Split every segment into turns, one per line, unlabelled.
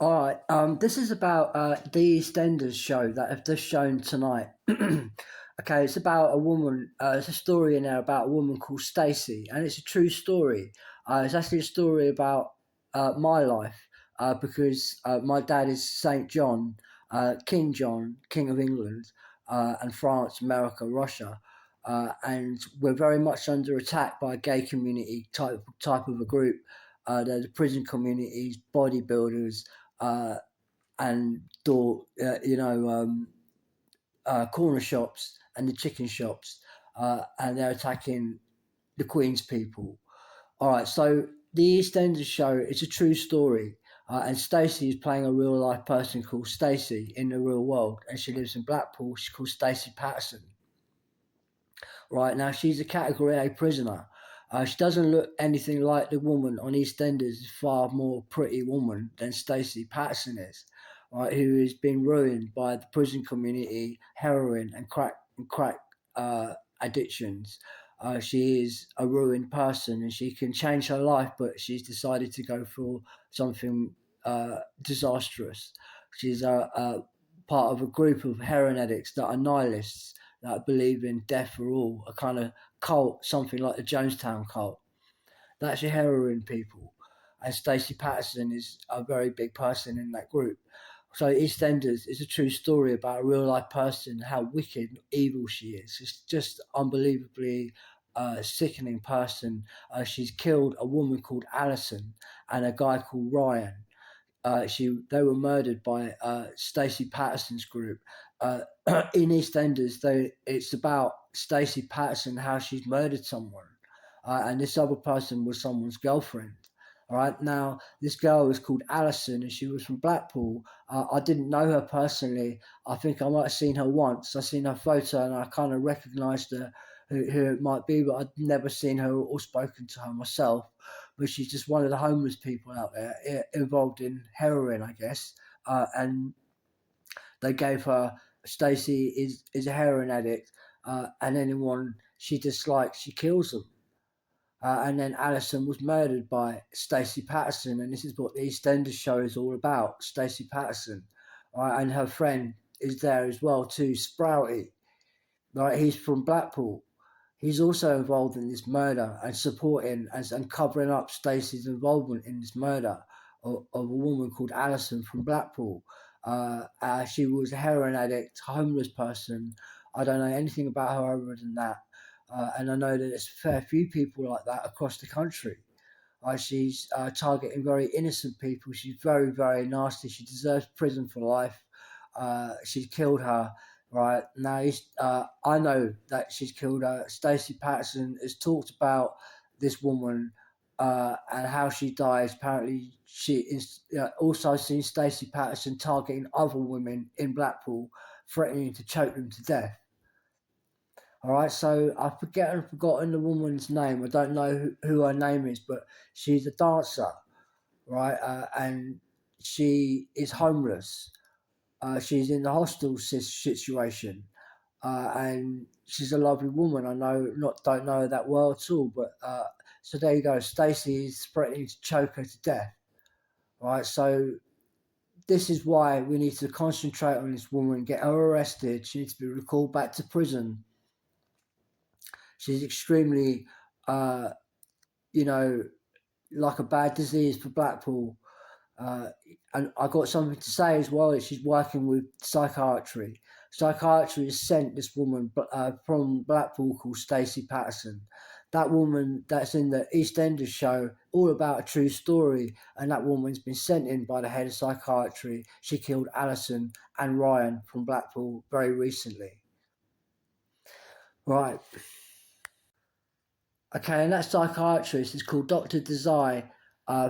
All right. This is about the Eastenders show that have just shown tonight. Okay, it's about a woman. It's a story in there about a woman called Stacey, and it's a true story. It's actually a story about my life because my dad is Saint John, John, King of England, and France, America, Russia. And we're very much under attack by a gay community type of a group. They're the prison communities, bodybuilders, uh, and corner shops and the chicken shops, and they're attacking the Queen's people. All right, so the EastEnders show, it's a true story, and Stacey is playing a real life person called Stacey in the real world, and she lives in Blackpool. She's called Stacey Patterson. Right now, she's a Category A prisoner. She doesn't look anything like the woman on EastEnders, far more pretty woman than Stacey Patterson is, right? Who has been ruined by the prison community, heroin and crack addictions. She is a ruined person, and she can change her life, but she's decided to go for something disastrous. She's a part of a group of heroin addicts that are nihilists that believe in death for all, a kind of cult, something like the Jonestown cult. That's your heroin people. And Stacey Patterson is a very big person in that group. So EastEnders is a true story about a real life person, how wicked and evil she is. It's just unbelievably sickening person. She's killed a woman called Alison and a guy called Ryan. They were murdered by Stacey Patterson's group. In EastEnders, it's about Stacey Patterson, how she's murdered someone, and this other person was someone's girlfriend. All right, now this girl was called Alison, and she was from Blackpool. I didn't know her personally. I think I might have seen her once. I seen her photo, and I kind of recognised her, who it might be, but I'd never seen her or spoken to her myself. But she's just one of the homeless people out there involved in heroin, I guess. And they gave her Stacey is a heroin addict, and anyone she dislikes, she kills them. And then Alison was murdered by Stacey Patterson, and this is what the EastEnders show is all about. Stacey Patterson, and her friend is there as well too, Sprouty. Right, he's from Blackpool. He's also involved in this murder and supporting and covering up Stacey's involvement in this murder of a woman called Alison from Blackpool. She was a heroin addict, homeless person. I don't know anything about her other than that. And I know that there's a fair few people like that across the country. She's targeting very innocent people. She's very, very nasty. She deserves prison for life. She's killed her. Right now, I know that she's killed her. Stacey Patterson has talked about this woman and how she dies. Apparently, she is also seen Stacey Patterson targeting other women in Blackpool, threatening to choke them to death. All right, so I've forgotten the woman's name. I don't know who her name is, but she's a dancer, right? And she is homeless. She's in the hostel situation, and she's a lovely woman. I know, not don't know her that well at all, but so there you go. Stacey is threatening to choke her to death. Right, so this is why we need to concentrate on this woman, get her arrested. She needs to be recalled back to prison. She's extremely, uh, you know, like a bad disease for Blackpool. Uh, and I got something to say as well. Is she's working with psychiatry. Psychiatry has sent this woman from Blackpool called Stacey Patterson. That woman that's in the EastEnders show, all about a true story, and that woman's been sent in by the head of psychiatry. She killed Alison and Ryan from Blackpool very recently. Right. Okay, and that psychiatrist is called Dr. Desai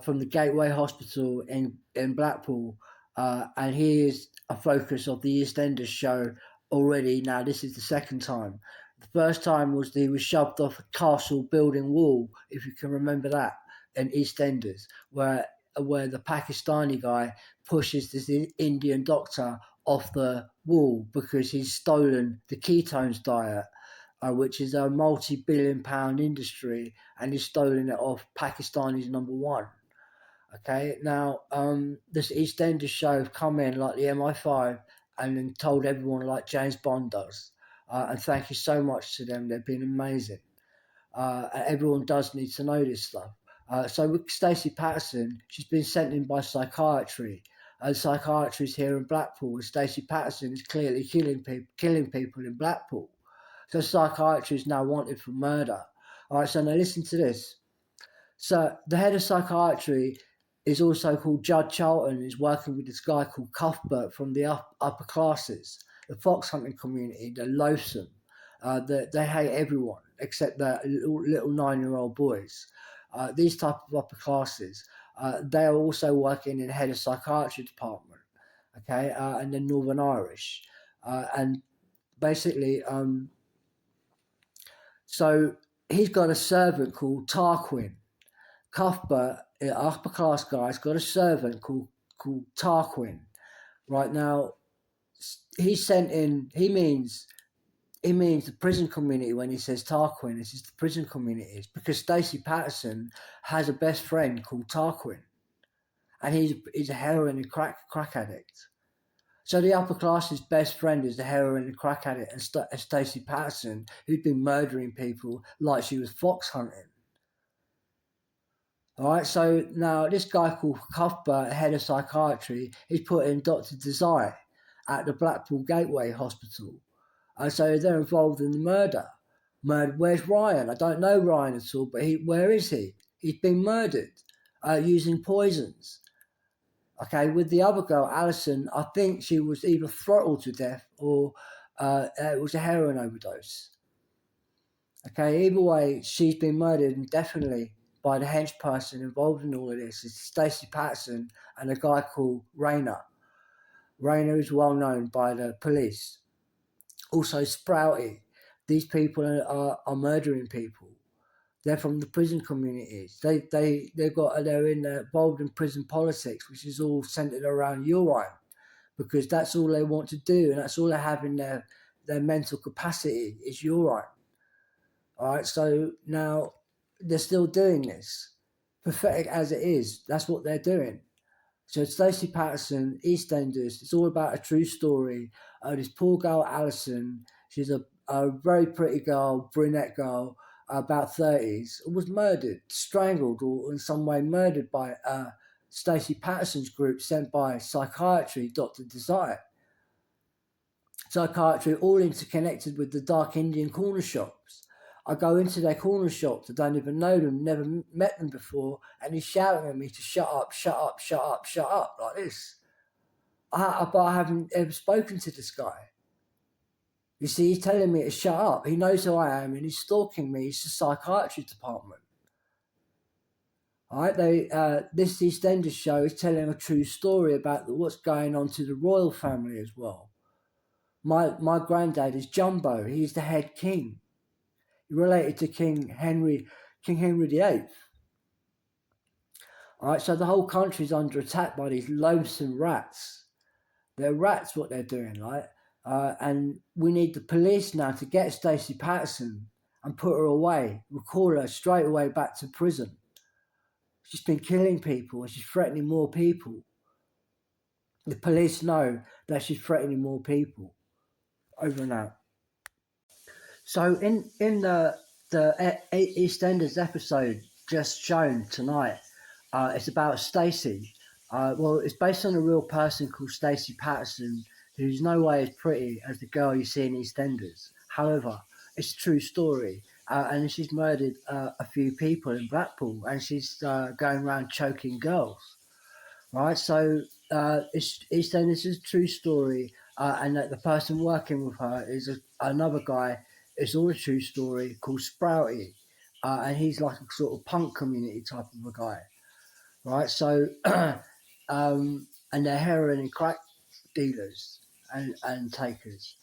from the Gateway Hospital in Blackpool, and he is a focus of the EastEnders show already. Now, this is the second time. The first time was he was shoved off a castle building wall, if you can remember that, in EastEnders, where the Pakistani guy pushes this Indian doctor off the wall because he's stolen the ketones diet, which is a multi-billion-pound industry, and he's stolen it off Pakistani's number one. Okay, now this EastEnders show have come in like the MI5 and then told everyone like James Bond does. And thank you so much to them; they've been amazing. And everyone does need to know this stuff. So with Stacey Patterson, she's been sent in by psychiatry. And psychiatry is here in Blackpool, and Stacey Patterson is clearly killing people in Blackpool. So psychiatry is now wanted for murder. All right, so now listen to this. So the head of psychiatry is also called Judd Charlton. He's working with this guy called Cuthbert from the upper classes, the fox hunting community. They're loathsome. They hate everyone except the little 9-year-old boys. These type of upper classes, they are also working in head of psychiatry department. Okay, and then Northern Irish, and basically, so he's got a servant called Tarquin. Cuthbert, an upper class guy's got a servant called Tarquin. Right now, he's sent in. He means the prison community when he says Tarquin. This is the prison community. It's because Stacey Patterson has a best friend called Tarquin, and he's a heroin and crack addict. So the upper class's best friend is the heroin and crack addict, and Stacey Patterson, who'd been murdering people like she was fox hunting. All right, so now this guy called Cuthbert, head of psychiatry, he's put in Dr. Desire at the Blackpool Gateway Hospital. And so they're involved in the murder. Where's Ryan? I don't know Ryan at all, but where is he? He's been murdered using poisons. Okay, with the other girl, Alison, I think she was either throttled to death or it was a heroin overdose. Okay, either way, she's been murdered indefinitely by the hench person involved in all of this. It's Stacey Patterson and a guy called Rayner. Rayner is well known by the police. Also, Sprouty. These people are murdering people. They're from the prison communities. They're involved in prison politics, which is all centered around urine, because that's all they want to do, and that's all they have in their mental capacity is urine. All right, so now they're still doing this, pathetic as it is. That's what they're doing. So Stacey Patterson, EastEnders. It's all about a true story. This poor girl Alison. She's a very pretty girl, brunette girl, about 30s, was murdered, strangled, or in some way murdered by Stacey Patterson's group sent by psychiatry, Dr. Desire. Psychiatry all interconnected with the dark Indian corner shops. I go into their corner shops, I don't even know them, never met them before, and he's shouting at me to shut up, shut up, shut up, shut up, like this. But I haven't ever spoken to this guy. You see, he's telling me to shut up. He knows who I am, and he's stalking me. It's the psychiatry department. All right, this EastEnders show is telling a true story about what's going on to the royal family as well. My granddad is Jumbo. He's the head king. Related to King Henry VIII. All right, so the whole country's under attack by these loathsome rats. They're rats, what they're doing, right? And we need the police now to get Stacey Patterson and put her away, recall her straight away back to prison. She's been killing people and she's threatening more people. The police know that she's threatening more people. Over and out. So in the EastEnders episode just shown tonight, it's about Stacey. Well, it's based on a real person called Stacey Patterson, who's no way as pretty as the girl you see in EastEnders. However, it's a true story, and she's murdered a few people in Blackpool, and she's going around choking girls. Right, so EastEnders is a true story, and that the person working with her is another guy. It's all a true story called Sprouty, and he's like a sort of punk community type of a guy. Right, so and they're heroin and crack dealers and takers.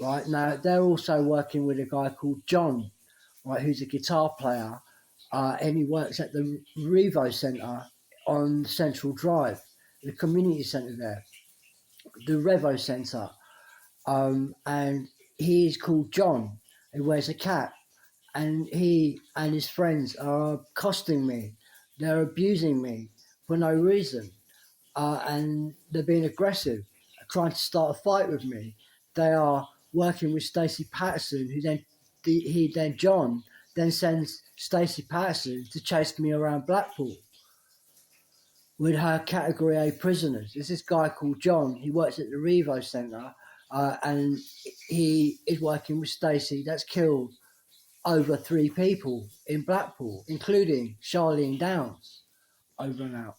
Right now, they're also working with a guy called John, right, who's a guitar player, and he works at the Revo Centre on Central Drive, the community centre there, the Revo Centre, and he is called John. He wears a cap, and he and his friends are accosting me. They're abusing me. for no reason, and they're being aggressive, trying to start a fight with me. They are working with Stacey Patterson, who then John then sends Stacey Patterson to chase me around Blackpool with her Category A prisoners. There's this guy called John. He works at the Revo Centre, and he is working with Stacey. That's killed over 3 people in Blackpool, including Charlene Downs, over and out.